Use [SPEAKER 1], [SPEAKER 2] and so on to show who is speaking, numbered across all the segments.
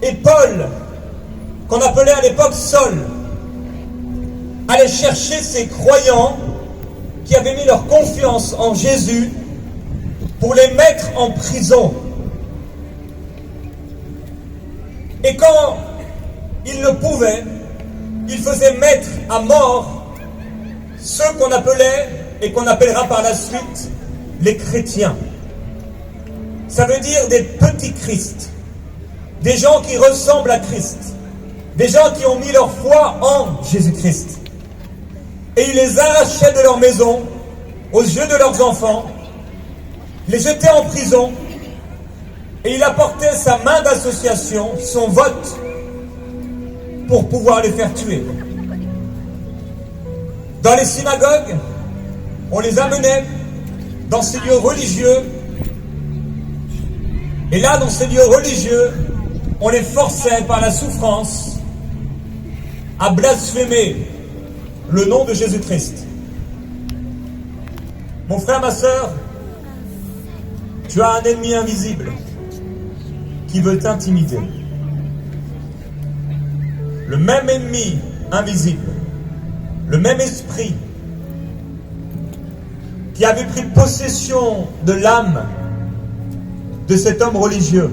[SPEAKER 1] et Paul, qu'on appelait à l'époque Saul, allaient chercher ces croyants qui avaient mis leur confiance en Jésus pour les mettre en prison. Et quand ils le pouvaient, ils faisaient mettre à mort ceux qu'on appelait et qu'on appellera par la suite les chrétiens. Ça veut dire des petits Christ, des gens qui ressemblent à Christ, des gens qui ont mis leur foi en Jésus-Christ. Et ils les arrachaient de leur maison, aux yeux de leurs enfants, les jetaient en prison, et il apportait sa main d'association, son vote, pour pouvoir les faire tuer. Dans les synagogues, on les amenait dans ces lieux religieux, et là, dans ces lieux religieux, on les forçait par la souffrance à blasphémer le nom de Jésus-Christ. Mon frère, ma sœur, tu as un ennemi invisible qui veut t'intimider. Le même ennemi invisible, le même esprit qui avait pris possession de l'âme de cet homme religieux.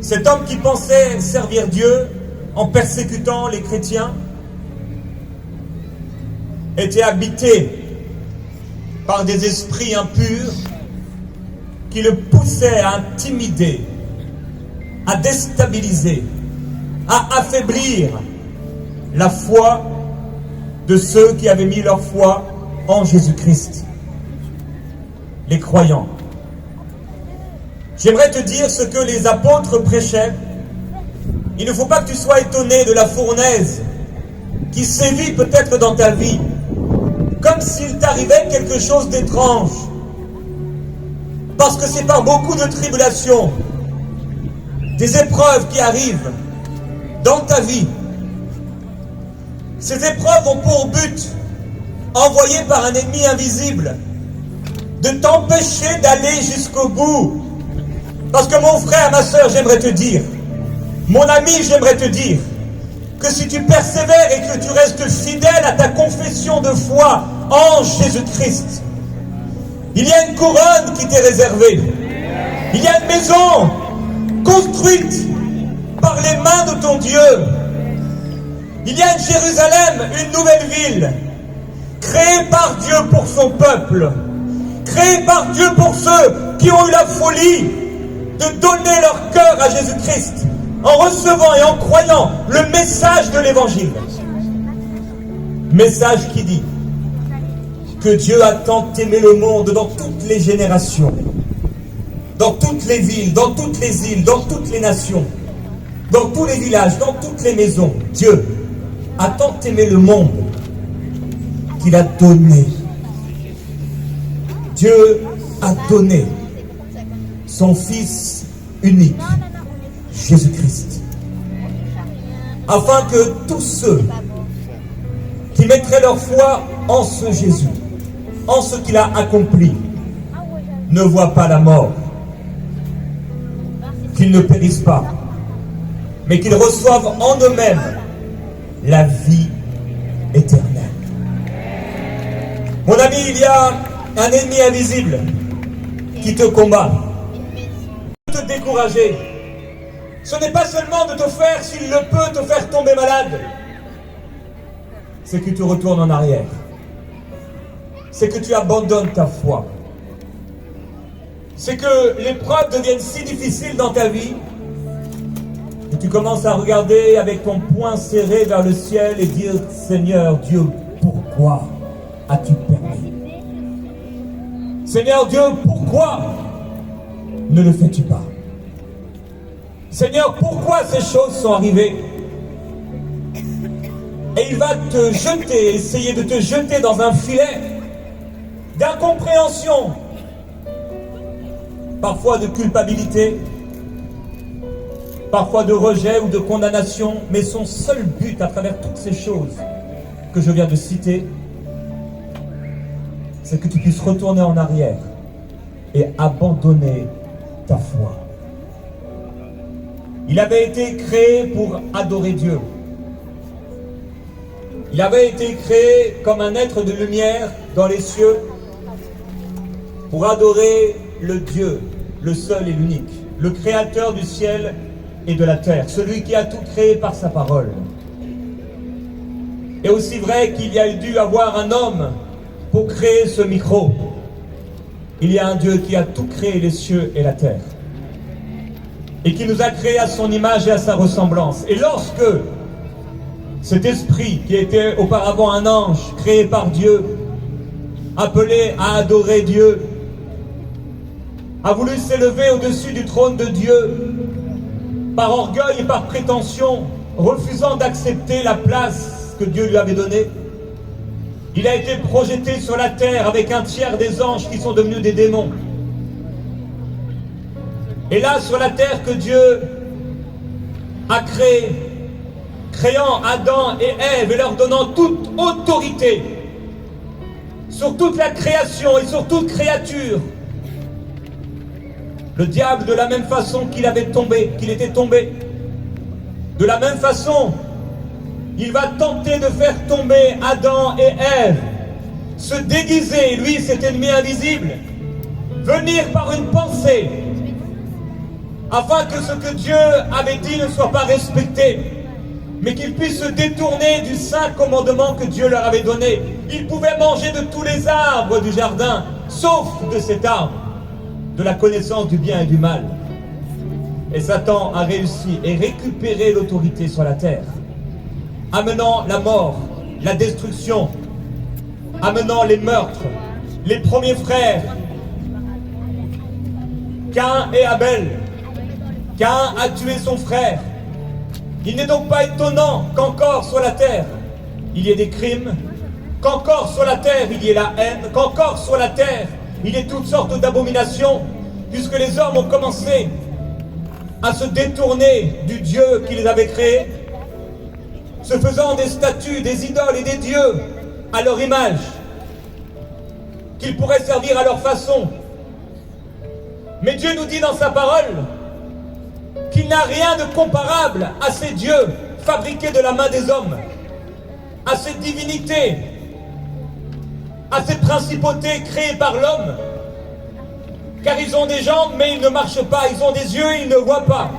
[SPEAKER 1] Cet homme qui pensait servir Dieu en persécutant les chrétiens était habité par des esprits impurs qui le poussaient à intimider, à déstabiliser, à affaiblir la foi de ceux qui avaient mis leur foi en Jésus-Christ, les croyants. J'aimerais te dire ce que les apôtres prêchaient. Il ne faut pas que tu sois étonné de la fournaise qui sévit peut-être dans ta vie, comme s'il t'arrivait quelque chose d'étrange. Parce que c'est par beaucoup de tribulations, des épreuves qui arrivent dans ta vie. Ces épreuves ont pour but, envoyées par un ennemi invisible, de t'empêcher d'aller jusqu'au bout. Parce que mon frère, ma soeur, j'aimerais te dire, mon ami, j'aimerais te dire, que si tu persévères et que tu restes fidèle à ta confession de foi en Jésus-Christ, il y a une couronne qui t'est réservée. Il y a une maison construite par les mains de ton Dieu. Il y a une Jérusalem, une nouvelle ville, créée par Dieu pour son peuple, créée par Dieu pour ceux qui ont eu la folie de donner leur cœur à Jésus-Christ en recevant et en croyant le message de l'Évangile. Message qui dit que Dieu a tant aimé le monde dans toutes les générations, dans toutes les villes, dans toutes les îles, dans toutes les nations, dans tous les villages, dans toutes les maisons. Dieu a tant aimé le monde qu'il a donné. Dieu a donné son Fils unique, Jésus-Christ, afin que tous ceux qui mettraient leur foi en ce Jésus, en ce qu'il a accompli, ne voient pas la mort, qu'ils ne périssent pas, mais qu'ils reçoivent en eux-mêmes la vie éternelle. Mon ami, il y a un ennemi invisible qui te combat, te décourager. Ce n'est pas seulement de te faire, s'il le peut, te faire tomber malade. C'est que tu retournes en arrière. C'est que tu abandonnes ta foi. C'est que l'épreuve devienne si difficile dans ta vie que tu commences à regarder avec ton poing serré vers le ciel et dire: Seigneur Dieu, pourquoi as-tu permis? Seigneur Dieu, pourquoi ne le fais-tu pas? Seigneur, pourquoi ces choses sont arrivées? Et il va te jeter, essayer de te jeter dans un filet d'incompréhension, parfois de culpabilité, parfois de rejet ou de condamnation, mais son seul but à travers toutes ces choses que je viens de citer, c'est que tu puisses retourner en arrière et abandonner ta foi. Il avait été créé pour adorer Dieu. Il avait été créé comme un être de lumière dans les cieux pour adorer le Dieu, le seul et l'unique, le créateur du ciel et de la terre, celui qui a tout créé par sa parole. Et aussi vrai qu'il y a dû avoir un homme pour créer ce micro, il y a un Dieu qui a tout créé, les cieux et la terre, et qui nous a créés à son image et à sa ressemblance. Et lorsque cet esprit, qui était auparavant un ange créé par Dieu, appelé à adorer Dieu, a voulu s'élever au-dessus du trône de Dieu, par orgueil et par prétention, refusant d'accepter la place que Dieu lui avait donnée, il a été projeté sur la terre avec un tiers des anges qui sont devenus des démons. Et là, sur la terre que Dieu a créée, créant Adam et Ève et leur donnant toute autorité sur toute la création et sur toute créature, le diable, de la même façon qu'il était tombé, de la même façon, il va tenter de faire tomber Adam et Ève, se déguiser, lui, cet ennemi invisible, venir par une pensée, afin que ce que Dieu avait dit ne soit pas respecté, mais qu'ils puissent se détourner du saint commandement que Dieu leur avait donné. Ils pouvaient manger de tous les arbres du jardin, sauf de cet arbre, de la connaissance du bien et du mal. Et Satan a réussi et récupéré l'autorité sur la terre, amenant la mort, la destruction, amenant les meurtres, les premiers frères, Caïn et Abel. Caïn a tué son frère. Il n'est donc pas étonnant qu'encore sur la terre, il y ait des crimes, qu'encore sur la terre, il y ait la haine, qu'encore sur la terre, il y ait toutes sortes d'abominations, puisque les hommes ont commencé à se détourner du Dieu qui les avait créés, se faisant des statues, des idoles et des dieux à leur image, qu'ils pourraient servir à leur façon. Mais Dieu nous dit dans sa parole qu'il n'a rien de comparable à ces dieux fabriqués de la main des hommes, à ces divinités, à ces principautés créées par l'homme, car ils ont des jambes mais ils ne marchent pas, ils ont des yeux et ils ne voient pas.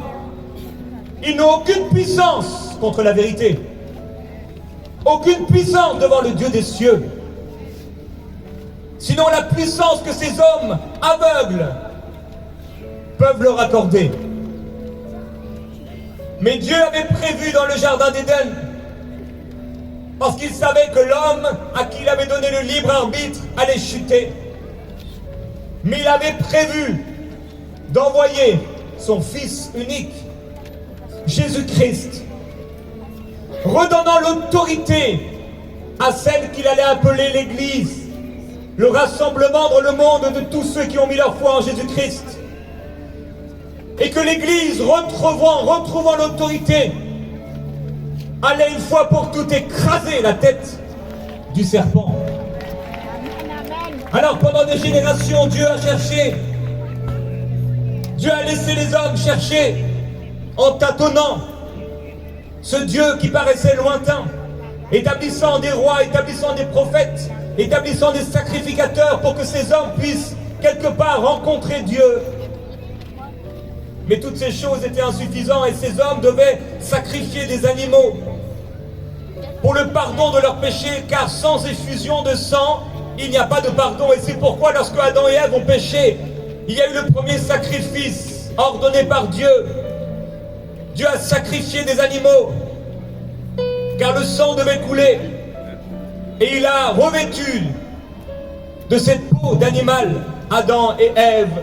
[SPEAKER 1] Ils n'ont aucune puissance contre la vérité, aucune puissance devant le Dieu des cieux, sinon la puissance que ces hommes aveugles peuvent leur accorder. Mais Dieu avait prévu dans le jardin d'Éden, parce qu'il savait que l'homme à qui il avait donné le libre arbitre allait chuter. Mais il avait prévu d'envoyer son Fils unique, Jésus-Christ, redonnant l'autorité à celle qu'il allait appeler l'Église, le rassemblement dans le monde de tous ceux qui ont mis leur foi en Jésus-Christ. Et que l'Église, retrouvant l'autorité, allait une fois pour toutes écraser la tête du serpent. Alors pendant des générations, Dieu a cherché, Dieu a laissé les hommes chercher en tâtonnant ce Dieu qui paraissait lointain, établissant des rois, établissant des prophètes, établissant des sacrificateurs pour que ces hommes puissent quelque part rencontrer Dieu. Mais toutes ces choses étaient insuffisantes et ces hommes devaient sacrifier des animaux pour le pardon de leurs péchés, car sans effusion de sang, il n'y a pas de pardon. Et c'est pourquoi lorsque Adam et Ève ont péché, il y a eu le premier sacrifice ordonné par Dieu. Dieu a sacrifié des animaux, car le sang devait couler. Et il a revêtu de cette peau d'animal Adam et Ève,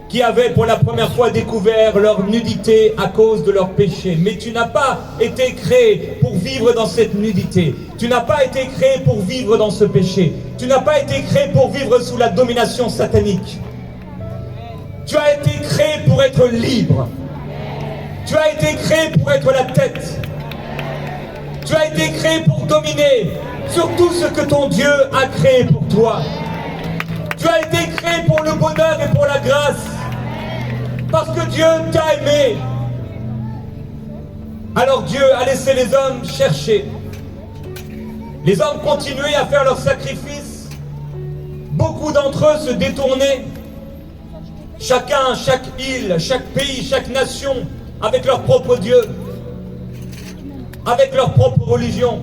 [SPEAKER 1] qui avaient pour la première fois découvert leur nudité à cause de leur péché. Mais tu n'as pas été créé pour vivre dans cette nudité. Tu n'as pas été créé pour vivre dans ce péché. Tu n'as pas été créé pour vivre sous la domination satanique. Tu as été créé pour être libre. Tu as été créé pour être la tête. Tu as été créé pour dominer sur tout ce que ton Dieu a créé pour toi. Tu as été créé pour le bonheur et pour la grâce. Parce que Dieu t'a aimé. Alors Dieu a laissé les hommes chercher. Les hommes continuaient à faire leurs sacrifices. Beaucoup d'entre eux se détournaient. Chacun, chaque île, chaque pays, chaque nation, avec leur propre Dieu, avec leur propre religion.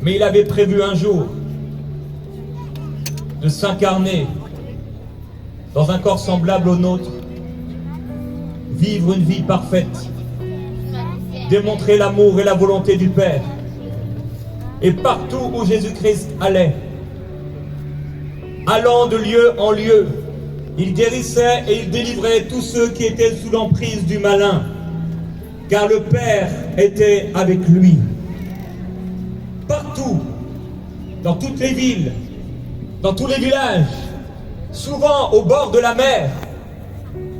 [SPEAKER 1] Mais il avait prévu un jour de s'incarner dans un corps semblable au nôtre, vivre une vie parfaite, démontrer l'amour et la volonté du Père. Et partout où Jésus-Christ allait, allant de lieu en lieu, il guérissait et il délivrait tous ceux qui étaient sous l'emprise du malin, car le Père était avec lui. Partout, dans toutes les villes, dans tous les villages, souvent au bord de la mer,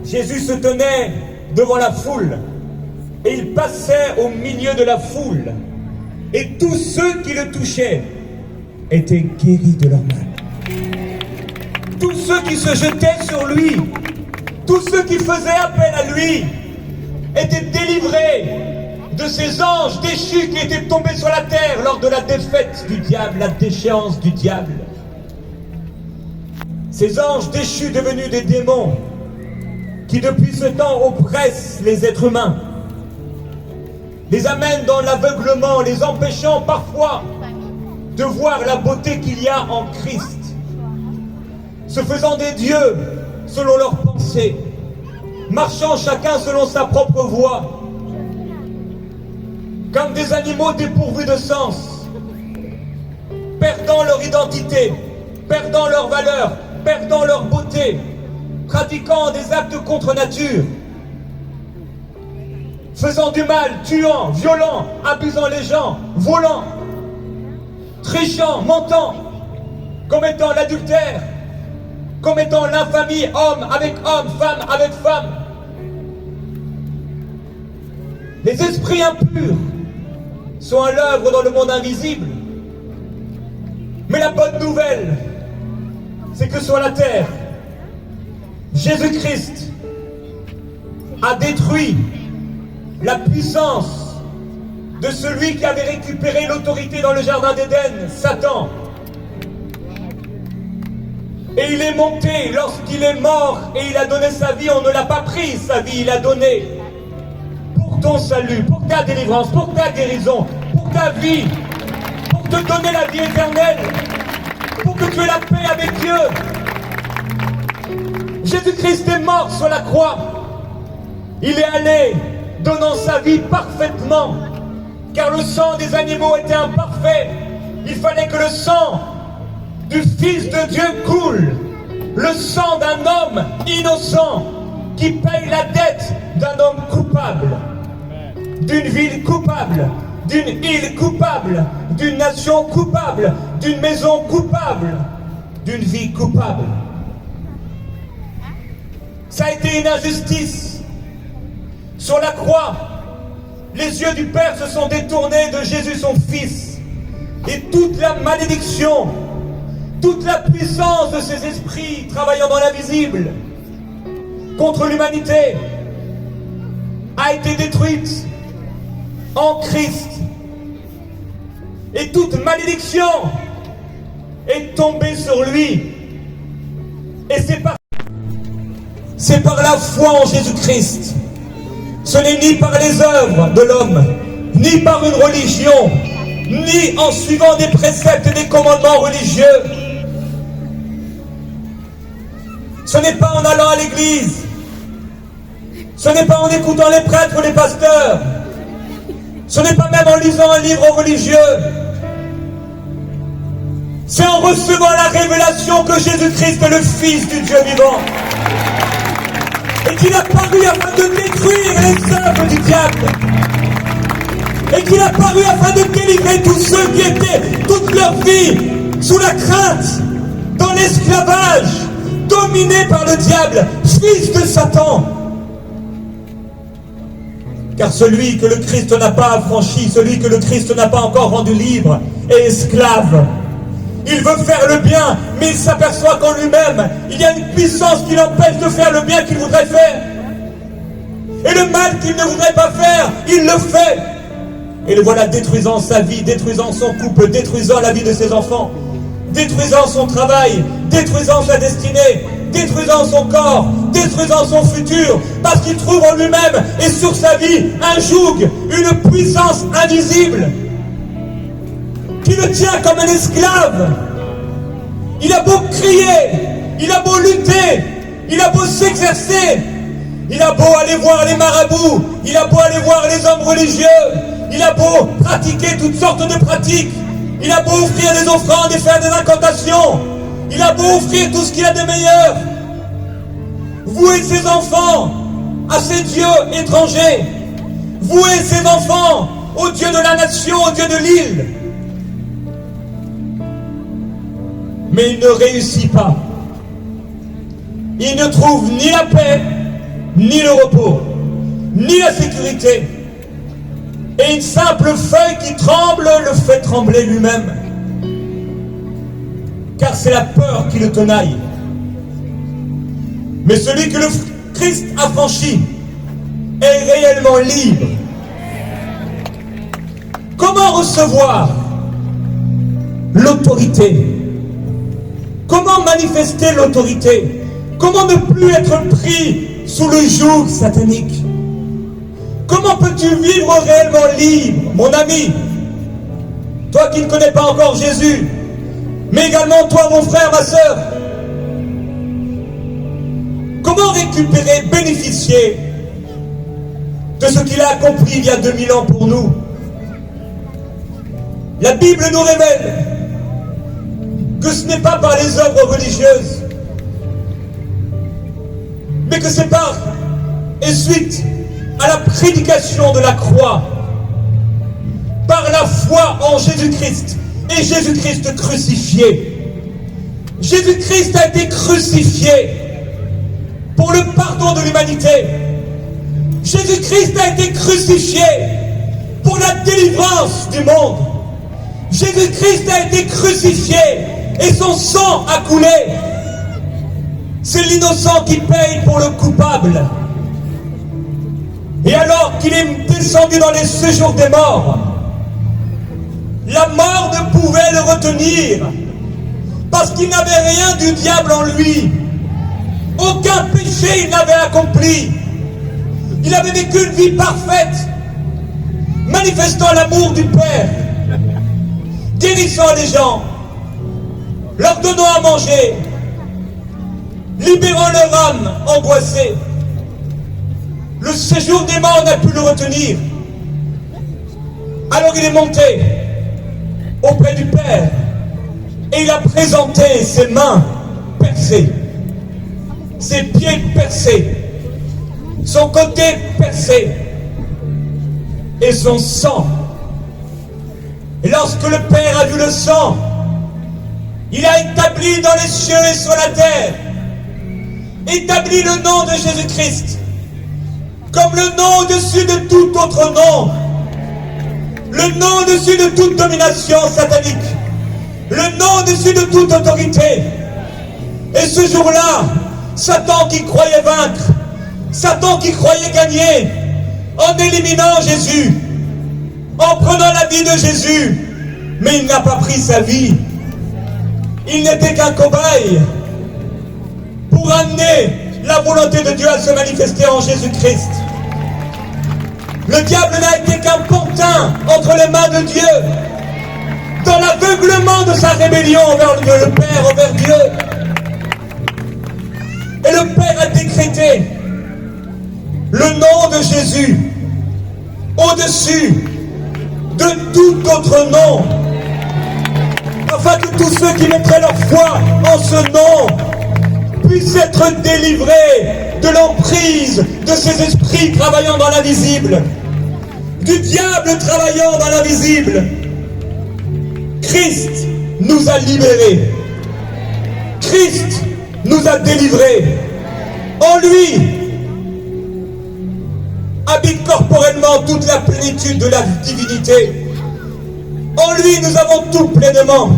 [SPEAKER 1] Jésus se tenait devant la foule et il passait au milieu de la foule. Et tous ceux qui le touchaient étaient guéris de leur mal. Tous ceux qui se jetaient sur lui, tous ceux qui faisaient appel à lui, étaient délivrés de ces anges déchus qui étaient tombés sur la terre lors de la défaite du diable, la déchéance du diable. Ces anges déchus devenus des démons qui depuis ce temps oppressent les êtres humains, les amènent dans l'aveuglement, les empêchant parfois de voir la beauté qu'il y a en Christ, se faisant des dieux selon leurs pensées, marchant chacun selon sa propre voie, comme des animaux dépourvus de sens, perdant leur identité, perdant leur valeur, perdant leur beauté, pratiquant des actes contre nature, faisant du mal, tuant, violant, abusant les gens, volant, trichant, mentant, commettant l'adultère, commettant l'infamie, homme avec homme, femme avec femme. Les esprits impurs sont à l'œuvre dans le monde invisible. Mais la bonne nouvelle, c'est que sur la terre, Jésus-Christ a détruit la puissance de celui qui avait récupéré l'autorité dans le jardin d'Éden, Satan. Et il est monté lorsqu'il est mort et il a donné sa vie. On ne l'a pas pris, sa vie, il a donné pour ton salut, pour ta délivrance, pour ta guérison, pour ta vie, pour te donner la vie éternelle, pour que tu aies la paix avec Dieu. Jésus-Christ est mort sur la croix. Il est allé donnant sa vie parfaitement, car le sang des animaux était imparfait. Il fallait que le sang du Fils de Dieu coule, le sang d'un homme innocent qui paye la dette d'un homme coupable, d'une ville coupable, d'une île coupable, d'une nation coupable, d'une maison coupable, d'une vie coupable. Ça a été une injustice. Sur la croix, les yeux du Père se sont détournés de Jésus son Fils. Et toute la malédiction, toute la puissance de ces esprits travaillant dans l'invisible contre l'humanité a été détruite en Christ. Et toute malédiction est tombée sur lui. Et c'est par la foi en Jésus-Christ. Ce n'est ni par les œuvres de l'homme, ni par une religion, ni en suivant des préceptes et des commandements religieux. Ce n'est pas en allant à l'église. Ce n'est pas en écoutant les prêtres ou les pasteurs. Ce n'est pas même en lisant un livre religieux. C'est en recevant la révélation que Jésus-Christ est le Fils du Dieu vivant. Et qu'il a paru afin de détruire les œuvres du diable. Et qu'il a paru afin de délivrer tous ceux qui étaient toute leur vie sous la crainte, dans l'esclavage, dominés par le diable, fils de Satan. Car celui que le Christ n'a pas affranchi, celui que le Christ n'a pas encore rendu libre, est esclave. Il veut faire le bien, mais il s'aperçoit qu'en lui-même, il y a une puissance qui l'empêche de faire le bien qu'il voudrait faire. Et le mal qu'il ne voudrait pas faire, il le fait. Et le voilà détruisant sa vie, détruisant son couple, détruisant la vie de ses enfants, détruisant son travail, détruisant sa destinée, détruisant son corps, détruisant son futur, parce qu'il trouve en lui-même et sur sa vie un joug, une puissance invisible qui le tient comme un esclave. Il a beau crier, il a beau lutter, il a beau s'exercer, il a beau aller voir les marabouts, il a beau aller voir les hommes religieux, il a beau pratiquer toutes sortes de pratiques, il a beau offrir des offrandes et faire des incantations, il a beau offrir tout ce qu'il a de meilleur, vouer ses enfants à ces dieux étrangers, vouer ses enfants au Dieu de la nation, au Dieu de l'île. Mais il ne réussit pas. Il ne trouve ni la paix, ni le repos, ni la sécurité. Et une simple feuille qui tremble le fait trembler lui-même. Car c'est la peur qui le tenaille. Mais celui que le Christ a franchi est réellement libre. Comment recevoir l'autorité? Comment manifester l'autorité? Comment ne plus être pris sous le joug satanique? Comment peux-tu vivre réellement libre, mon ami? Toi qui ne connais pas encore Jésus, mais également toi, mon frère, ma sœur. Comment récupérer, bénéficier de ce qu'il a accompli il y a 2000 ans pour nous? La Bible nous révèle que ce n'est pas par les œuvres religieuses, mais que c'est par et suite à la prédication de la croix, par la foi en Jésus-Christ et Jésus-Christ crucifié. Jésus-Christ a été crucifié pour le pardon de l'humanité. Jésus-Christ a été crucifié pour la délivrance du monde. Jésus-Christ a été crucifié et son sang a coulé. C'est l'innocent qui paye pour le coupable. Et alors qu'il est descendu dans les séjours des morts, la mort ne pouvait le retenir, parce qu'il n'avait rien du diable en lui. Aucun péché il n'avait accompli. Il avait vécu une vie parfaite, manifestant l'amour du Père, guérissant les gens, leur donnant à manger, libérant leur âme angoissée. Le séjour des morts n'a pu le retenir. Alors il est monté auprès du Père et il a présenté ses mains percées, ses pieds percés, son côté percé et son sang. Et lorsque le Père a vu le sang, il a établi dans les cieux et sur la terre, établi le nom de Jésus-Christ comme le nom au-dessus de tout autre nom, le nom au-dessus de toute domination satanique, le nom au-dessus de toute autorité. Et ce jour-là, Satan qui croyait vaincre, Satan qui croyait gagner, en éliminant Jésus, en prenant la vie de Jésus, mais il n'a pas pris sa vie. Il n'était qu'un cobaye pour amener la volonté de Dieu à se manifester en Jésus-Christ. Le diable n'a été qu'un pantin entre les mains de Dieu, dans l'aveuglement de sa rébellion envers le Père, envers Dieu. Et le Père a décrété le nom de Jésus au-dessus de tout autre nom, afin que tous ceux qui mettraient leur foi en ce nom puissent être délivrés de l'emprise de ces esprits travaillant dans l'invisible, du diable travaillant dans l'invisible. Christ nous a libérés. Christ nous a délivrés. En lui habite corporellement toute la plénitude de la divinité. En lui nous avons tout pleinement.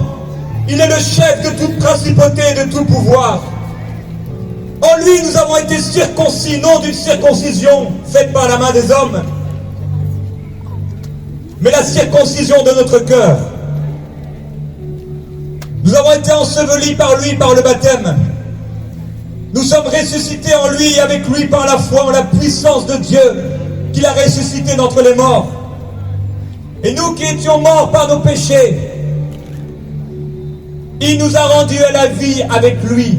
[SPEAKER 1] Il est le chef de toute principauté et de tout pouvoir. En lui lui, nous avons été circoncis, non d'une circoncision faite par la main des hommes, mais la circoncision de notre cœur. Nous avons été ensevelis par lui, par le baptême. Nous sommes ressuscités en lui et avec lui par la foi en la puissance de Dieu qu'il a ressuscité d'entre les morts. Et nous qui étions morts par nos péchés, il nous a rendus à la vie avec lui,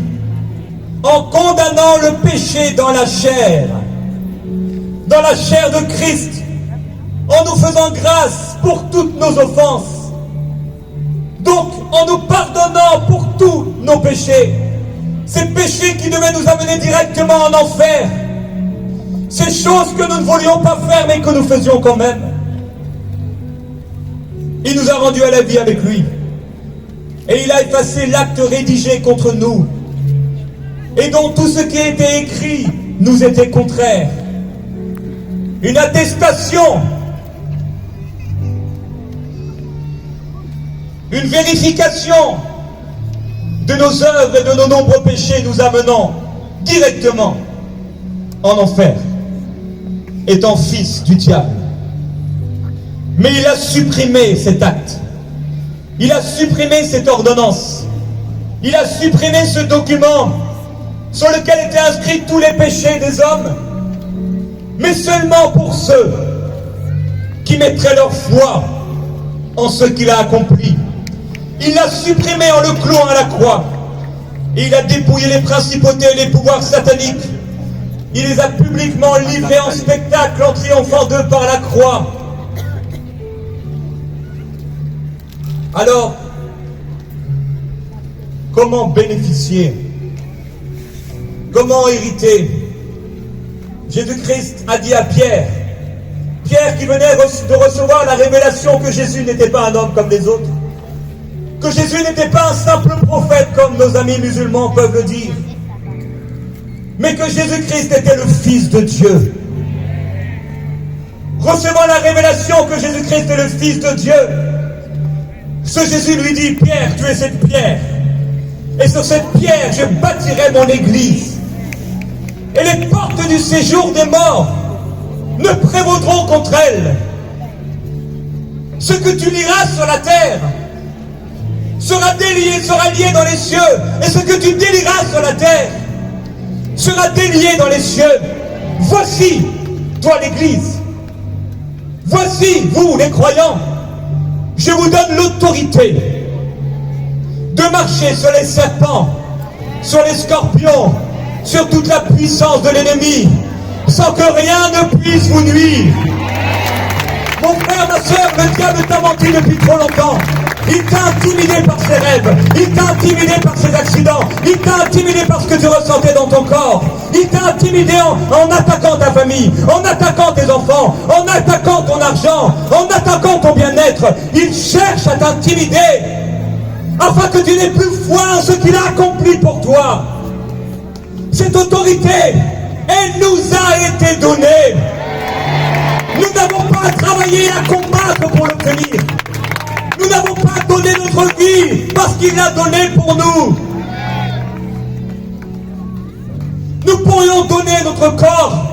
[SPEAKER 1] en condamnant le péché dans la chair de Christ, en nous faisant grâce pour toutes nos offenses, donc en nous pardonnant pour tous nos péchés, ces péchés qui devaient nous amener directement en enfer, ces choses que nous ne voulions pas faire mais que nous faisions quand même. Il nous a rendus à la vie avec lui. Et il a effacé l'acte rédigé contre nous, et dont tout ce qui était écrit nous était contraire. Une attestation, une vérification de nos œuvres et de nos nombreux péchés nous amenant directement en enfer, étant fils du diable. Mais il a supprimé cet acte. Il a supprimé cette ordonnance. Il a supprimé ce document sur lequel étaient inscrits tous les péchés des hommes, mais seulement pour ceux qui mettraient leur foi en ce qu'il a accompli. Il l'a supprimé en le clouant à la croix. Et il a dépouillé les principautés et les pouvoirs sataniques. Il les a publiquement livrés en spectacle en triomphant d'eux par la croix. Alors, comment bénéficier? Comment hériter? Jésus-Christ a dit à Pierre qui venait de recevoir la révélation que Jésus n'était pas un homme comme les autres, que Jésus n'était pas un simple prophète comme nos amis musulmans peuvent le dire, mais que Jésus-Christ était le Fils de Dieu. Recevant la révélation que Jésus-Christ est le Fils de Dieu, ce Jésus lui dit: Pierre, tu es cette pierre, et sur cette pierre je bâtirai mon église, et les portes du séjour des morts ne prévaudront contre elle. Ce que tu liras sur la terre sera lié dans les cieux, et ce que tu délieras sur la terre sera délié dans les cieux. Voici, toi l'église, voici, vous les croyants, je vous donne l'autorité de marcher sur les serpents, sur les scorpions, sur toute la puissance de l'ennemi, sans que rien ne puisse vous nuire. Mon frère, ma soeur, le diable t'a menti depuis trop longtemps. Il t'a intimidé par ses rêves, il t'a intimidé par ses accidents, il t'a intimidé par ce que tu ressentais dans ton corps, il t'a intimidé en attaquant ta famille, en attaquant tes enfants, en attaquant ton argent, en attaquant ton bien-être. Il cherche à t'intimider afin que tu n'aies plus foi en ce qu'il a accompli pour toi. Cette autorité, elle nous a été donnée. Nous n'avons pas à travailler et à combattre pour l'obtenir. Nous n'avons pas donné notre vie parce qu'il l'a donné pour nous. Nous pourrions donner notre corps,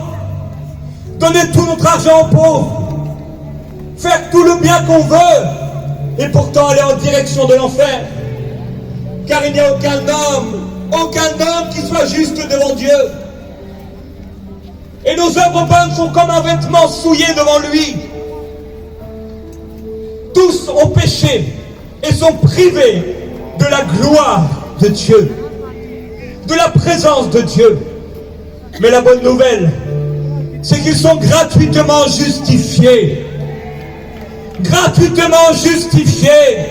[SPEAKER 1] donner tout notre argent aux pauvres, faire tout le bien qu'on veut, et pourtant aller en direction de l'enfer. Car il n'y a aucun homme qui soit juste devant Dieu. Et nos œuvres bonnes sont comme un vêtement souillé devant lui. Tous ont péché et sont privés de la gloire de Dieu, de la présence de Dieu. Mais la bonne nouvelle, c'est qu'ils sont gratuitement justifiés. Gratuitement justifiés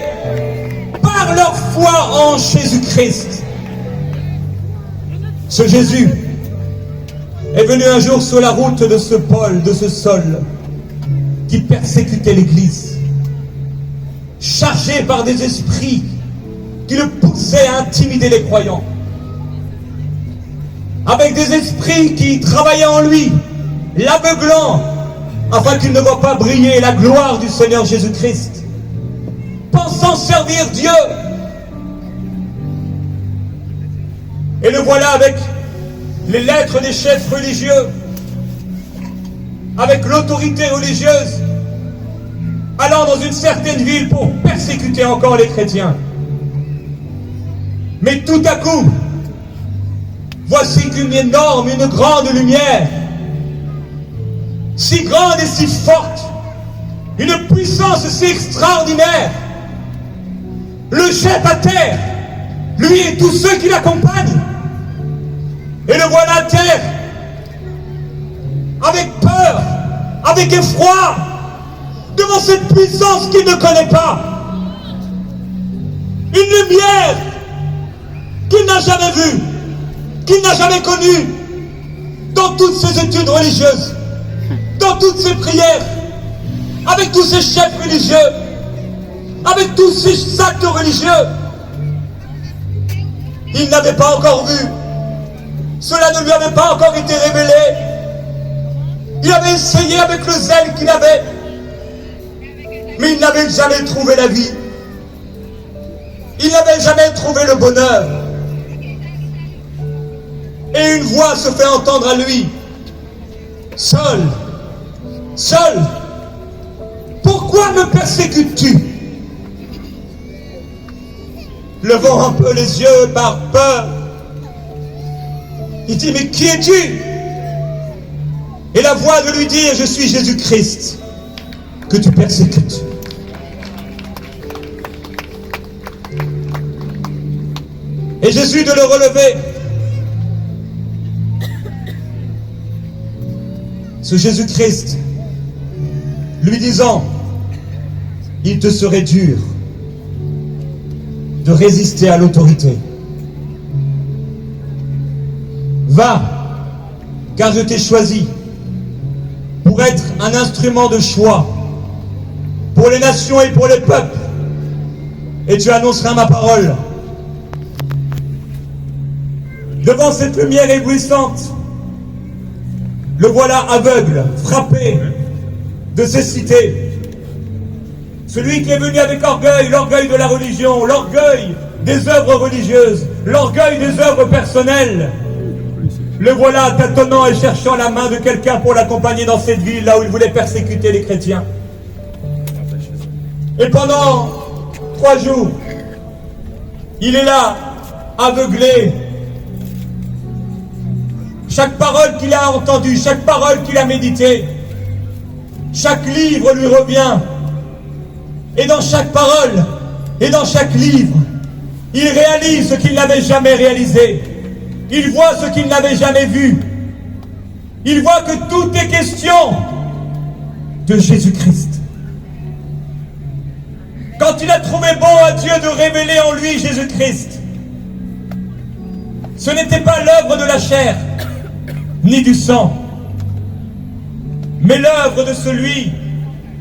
[SPEAKER 1] par leur foi en Jésus-Christ. Ce Jésus est venu un jour sur la route de ce Paul, de ce Saul, qui persécutait l'Église, chargé par des esprits qui le poussaient à intimider les croyants, avec des esprits qui travaillaient en lui, l'aveuglant, afin qu'il ne voie pas briller la gloire du Seigneur Jésus-Christ, pensant servir Dieu. Et le voilà avec les lettres des chefs religieux, avec l'autorité religieuse, allant dans une certaine ville pour persécuter encore les chrétiens. Mais tout à coup, voici qu'une énorme, une grande lumière, si grande et si forte, une puissance si extraordinaire, le jette à terre, lui et tous ceux qui l'accompagnent. Et le voilà à terre, avec peur, avec effroi, devant cette puissance qu'il ne connaît pas. Une lumière qu'il n'a jamais vue, qu'il n'a jamais connue, dans toutes ses études religieuses, dans toutes ses prières, avec tous ses chefs religieux, avec tous ses actes religieux. Il n'avait pas encore vu. Cela ne lui avait pas encore été révélé. Il avait essayé avec le zèle qu'il avait, mais il n'avait jamais trouvé la vie. Il n'avait jamais trouvé le bonheur. Et une voix se fait entendre à lui. Saul, Saul, pourquoi me persécutes-tu? Levant un peu les yeux par peur, il dit, mais qui es-tu? Et la voix de lui dire, je suis Jésus-Christ, que tu persécutes. Et Jésus de le relever. Ce Jésus-Christ, lui disant, il te serait dur de résister à l'autorité. Va, car je t'ai choisi pour être un instrument de choix pour les nations et pour les peuples, et tu annonceras ma parole. Devant cette lumière éblouissante, le voilà aveugle, frappé de cécité. Celui qui est venu avec orgueil, l'orgueil de la religion, l'orgueil des œuvres religieuses, l'orgueil des œuvres personnelles. Le voilà tâtonnant et cherchant la main de quelqu'un pour l'accompagner dans cette ville, là où il voulait persécuter les chrétiens. Et pendant 3 jours, il est là, aveuglé. Chaque parole qu'il a entendue, chaque parole qu'il a méditée, chaque livre lui revient. Et dans chaque parole, et dans chaque livre, il réalise ce qu'il n'avait jamais réalisé. Il voit ce qu'il n'avait jamais vu. Il voit que tout est question de Jésus-Christ. Quand il a trouvé bon à Dieu de révéler en lui Jésus-Christ, ce n'était pas l'œuvre de la chair, ni du sang, mais l'œuvre de celui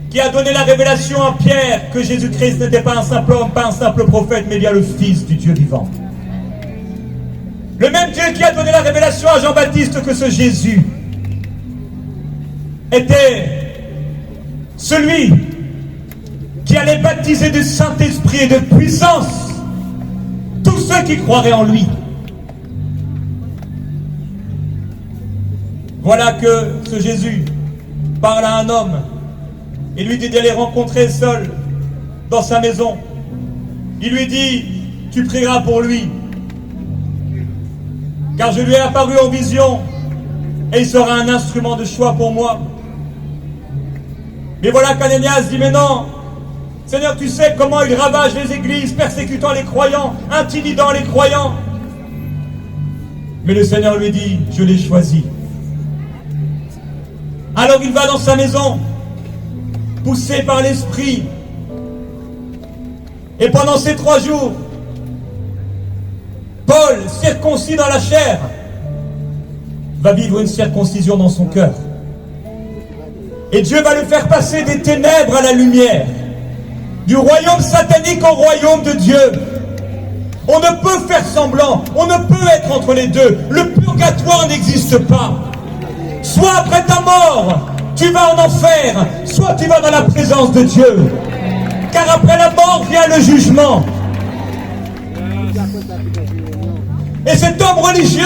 [SPEAKER 1] qui a donné la révélation à Pierre que Jésus-Christ n'était pas un simple homme, pas un simple prophète, mais bien le Fils du Dieu vivant. Le même Dieu qui a donné la révélation à Jean-Baptiste que ce Jésus était celui qui allait baptiser de Saint-Esprit et de puissance tous ceux qui croiraient en lui. Voilà que ce Jésus parle à un homme et lui dit d'aller rencontrer seul dans sa maison. Il lui dit, tu prieras pour lui, car je lui ai apparu en vision et il sera un instrument de choix pour moi. Mais voilà qu'Anénias dit, mais non, Seigneur, tu sais comment il ravage les églises, persécutant les croyants, intimidant les croyants. Mais le Seigneur lui dit, je l'ai choisi. Alors il va dans sa maison, poussé par l'Esprit. Et pendant ces 3 jours, Paul, circoncis dans la chair, va vivre une circoncision dans son cœur. Et Dieu va le faire passer des ténèbres à la lumière, du royaume satanique au royaume de Dieu. On ne peut faire semblant, on ne peut être entre les deux. Le purgatoire n'existe pas. Soit après ta mort, tu vas en enfer, soit tu vas dans la présence de Dieu. Car après la mort vient le jugement. Et cet homme religieux